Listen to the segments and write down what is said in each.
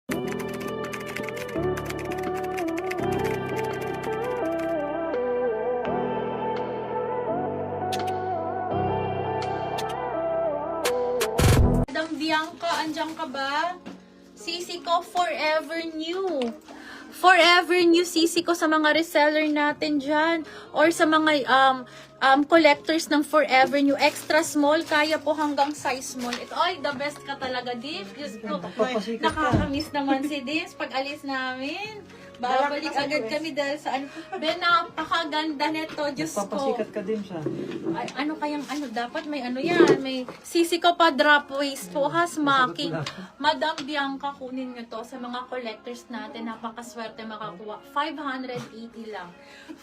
Madam Bianca, andyan ka ba? Sisi ko, forever new. Forever new sisi ko sa mga reseller natin dyan. Or sa mga collectors ng forever new. Extra small, kaya po hanggang size small. Ito, ay, the best ka talaga, Dips. Diyos ko, nakakamiss naman si Dips pag alis namin. Babalik agad kami dahil sa ano. Ben, napakaganda nito, Diyos ko. Papasikat ka din siya. Ay, ano kayang ano, dapat may ano yan, may sisi ko pa drop waist po, ha, smacking. Madam Bianca, kunin nyo to sa mga collectors natin, napakaswerte makakuha. 580 lang.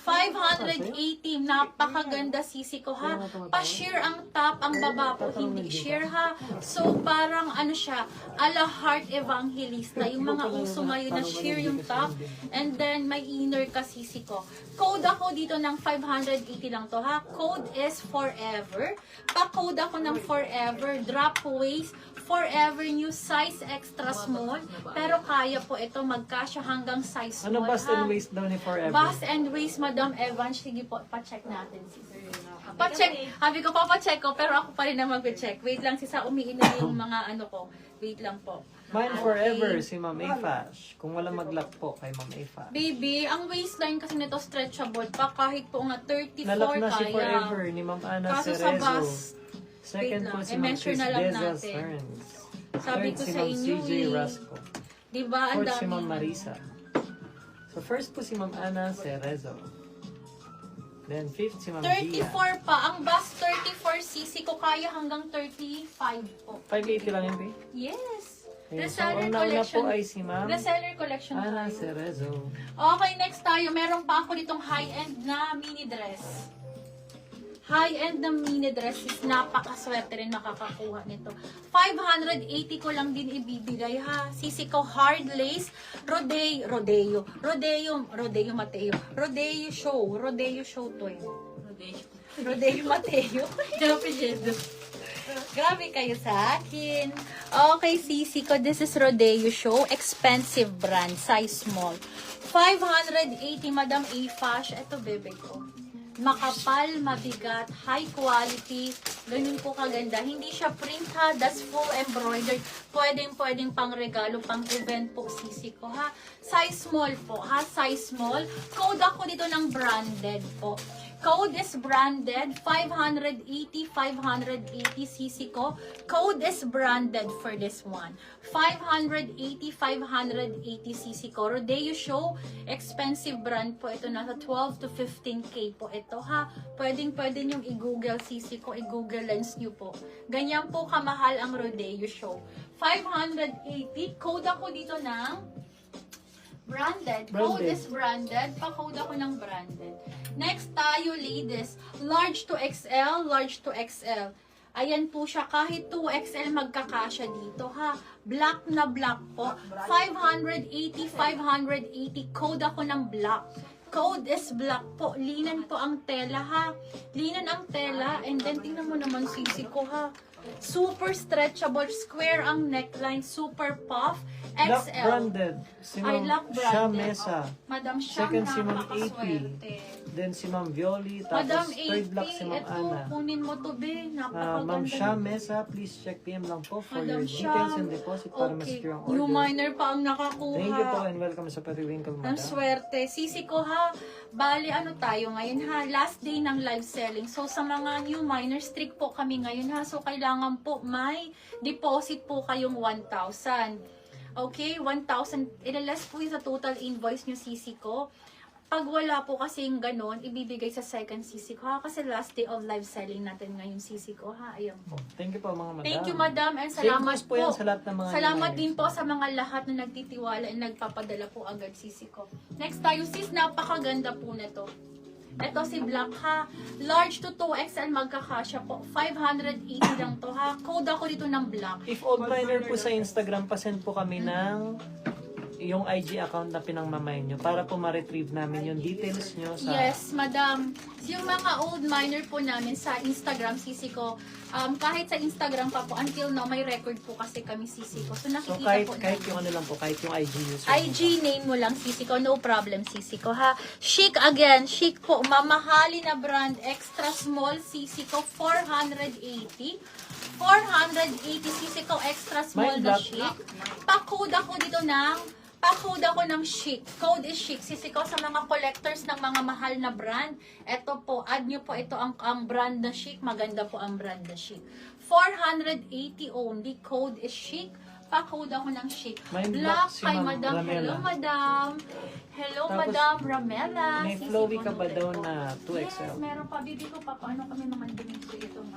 580, napakaganda sisi ko, ha. Pa-share ang top, ang baba po, hindi share, ha. So, parang ano siya, ala Heart Evangelista, yung mga uso ngayon na share yung top, and then may inner ka sisi ko. Code ako dito ng 580 lang to, ha. Code is forever. Pa-code ako ng forever. Drop waist. Forever new size extra small. Pero kaya po ito magkasya hanggang size small. Ano bust and waist daw ni Forever? Bust and waist, Madam Evan. Sige po, pa-check natin. Pa-check. Sabi ko, pa-check ko. Pero ako pa rin na mag-check. Wait lang, sisa umiinom yung mga ano ko. Wait lang po. Mine Forever, si Ma'am A-Fash. Kung wala mag-lock po kay Ma'am A-Fash. Baby, ang waistline kasi nito stretchable pa kahit po nga 34 Nalock na si kaya. Forever ni Ma'am Ana Kaso sa Cerezo. bus, Second wait po lang, si Ma'am i-measure Chris na lang Deza natin. Stearns. Sabi Third ko si sa Ma'am inyo CJ eh. Rasco. Diba? Ang Fourth si dami. Ma'am Marisa. So first po si Ma'am Ana Cerezo. Then fifth si Ma'am Gia. 34 pa. Ang bus 34cc ko kaya hanggang 35 po. 580 lang yun, babe. Yes. Ayan, so Reseller ang nauna collection. po ay si Ma'am Reseller collection Ana tayo. Cerezo. Okay, next tayo. Meron pa ako ditong high-end na mini dress. High-end na mini dress is napakaswerte rin makakakuha nito. 580 ko lang din ibibigay, ha. Sisi ko hard lace, Rodeo show to eh. Rodeo Mateo. Grabe kayo sa akin. Okay, sisi ko, this is Rodeo Show. Expensive brand, size small. 580, Madam A-Fash. Ito, bebe ko. Makapal, mabigat, high quality. Ganun po kaganda. Hindi siya print, ha. That's full embroidered. Pwedeng pang regalo, pang event po, sisi ko, ha. Size small po, ha. Size small. Code ako dito ng branded po. Code is branded, 580 cc ko. Code is branded for this one. 580 cc ko. Rodeo Show, expensive brand po. Ito nasa 12 to 15K po ito, ha. Pwede nyong i-google cc ko, i-google lens nyo po. Ganyan po kamahal ang Rodeo Show. 580, code ako dito ng branded. Code is branded. Pa-code ako ng branded. Next tayo, ladies. Large to XL, large to XL. Ayan po siya. Kahit 2XL magkakasya dito, ha. Black na black po. 580. Code ako ng black. Code is black po. Linan po ang tela, ha. Linan ang tela. And then, tingnan mo naman sisi ko, ha. Super stretchable. Square ang neckline. Super puff. Lock XL. branded. Si I Ma'am lock Shah branded. Mesa. Madam Sham, Second si Ma'am napakaswerte. Then si Ma'am Violi. Madam Tapos third block si Ma'am ito, Ana. kunin mo to, be. Ma'am Napakaganda. Shah Mesa, please check PM lang po for Madam your details Sham. and deposit para Okay. ma-secure ang New order. minor pa ang nakakuha. Thank you po and welcome sa Periwinkle, Ang madam. swerte. Sisi ko, ha. Bali, ano tayo ngayon, ha? Last day ng live selling. So, sa mga new minors, strict po kami ngayon, ha? So, kailangan po may deposit po kayong 1,000. Okay? 1,000. Ilalas po yung sa total invoice nyo, sisi ko. Pag wala po kasing ganon, ibibigay sa second sisi ko, ha? Kasi last day of live selling natin ngayon, sisi ko, ha? Ayan po. Thank you po mga madam. Thank you, madam, and Same salamat goes po yan sa lahat ng mga Salamat new din po sa mga lahat na nagtitiwala at nagpapadala po agad, sisi ko. Next tayo, sis, napakaganda po na to. Ito si Black, ha. Large to 2XL magkakasya po. 580 lang to, ha. Code ako dito ng Black. If old miner po sa Instagram, pasend po kami ng yung IG account na pinangmamayan nyo para po ma-retrieve namin yung details nyo sa... Yes, madam. Yung mga old miner po namin sa Instagram, sisi ko, kahit sa Instagram pa po, until now, may record po kasi kami sisi ko. So, So nakikita po kahit namin. yung ano lang po, kahit yung IG user. IG name mo lang, sisi ko. No problem, sisi ko, ha? Chic again. Chic po. Mamahali na brand. Extra small, sisi ko. 480. 480 sisi ko. Extra small May na black. chic. Pa-code ako dito ng chic. Code is chic. Sisi ko sa mga collectors ng mga mahal na brand. Ito po, add nyo po ito ang brand na chic. Maganda po ang brand na chic. 480 only. Code is chic. Pa-code ako ng chic. May Black black si kay Ma'am madam. Ramela. Hello, madam. Hello, Tapos, madam Ramela. May Sisi flowy ko ka ba noted daw po. na 2XL? Yes, meron pa. Bibi ko pa. Paano kami naman binigay itong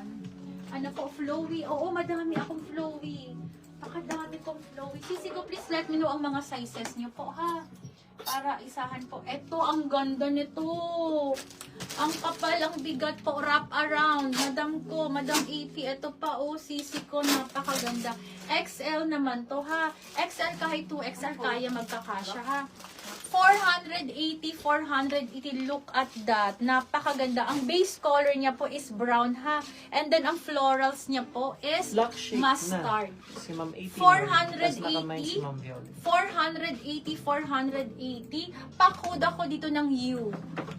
ano po, flowy. Oo, madami akong flowy. Pakadami kong flowy. Sisi ko, please let me know ang mga sizes niyo po, ha? Para isahan po. Ito, ang ganda nito. Ang kapal, ang bigat po. Wrap around. Madam ko, Madam AP. Ito pa, oh, sisi ko. Napakaganda. XL naman to, ha? XL kahit 2XL kaya magkakasya, ha? 480, 480. Look at that. Napakaganda. Ang base color niya po is brown, ha? And then, ang florals niya po is Black shake mustard. na. Si Ma'am 80. 480. Tapos nakamine si Ma'am Violet. 480, 480. Pa-code ako dito ng U.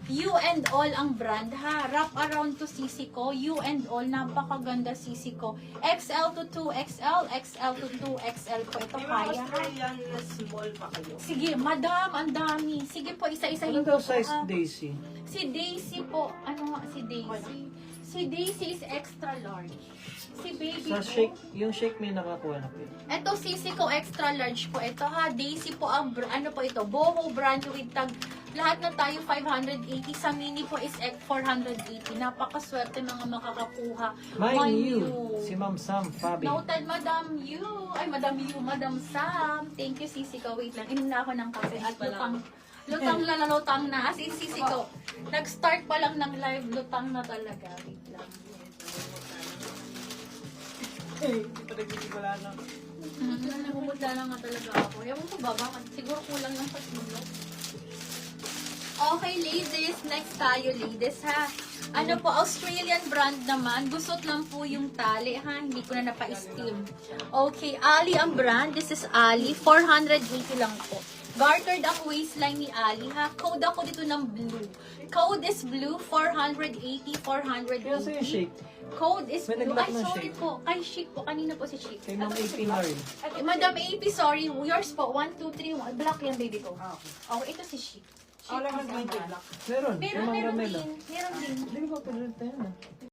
U and all ang brand, ha? Wrap around to sisi ko. U and all. Napakaganda sisi ko. XL to 2XL. XL to 2XL po. Ito May mga kaya, ha? Australian na small pa kayo. Sige, madam, ang dami. Sige po, isa-isahin Ano daw ko po, size ha? Daisy? Si Daisy po. Ano nga si Daisy? Si Daisy is extra large. Si baby Sa po. shake, yung shake may nakakuha na po. Ito, sisi ko, extra large po. Ito ha, Daisy po ang, ano po ito, Boho brand with tag. Lahat na tayo 580. Sa mini po is 480. Napakaswerte mga makakakuha. Mine you. Si Ma'am Sam Fabi. Noted, Madam Yu. Ay, Madam Yu, Madam Sam. Thank you, sisi ko. Wait lang, inom na ako ng kape at lutang na. As in, sisi ko. Nag-start pa lang ng live, lutang na talaga. Wait lang. Hindi pa nagsisimula na. Namumudla na nga talaga ako. Ewan ko ba, bakit? Siguro kulang lang sa tulog. Okay, ladies. Next tayo, ladies, ha? Ano po, Australian brand naman. Gusot lang po yung tali, ha? Hindi ko na napa-steam. Okay, Ali ang brand. This is Ali. 480 lang po. Gartered ang waistline ni Ali, ha? Code ako dito ng blue. Code is blue. 480, 480. Kaya sa'yo shake. Code is May blue. nag-lock Ay, na sorry shake. po. Kay Chic po. Kanina po si Chic. Kay Ma'am 80 na rin. Madam AP, sorry. Yours po. 1, 2, 3. Black yan, baby ko. Ah, okay. Oh, ito si Chic. Chic Wala kasi kang ang 20 brand. black. Meron. Meron, Yung Ma'am meron Ramela. din. Meron din. Hindi ba pala tayo na?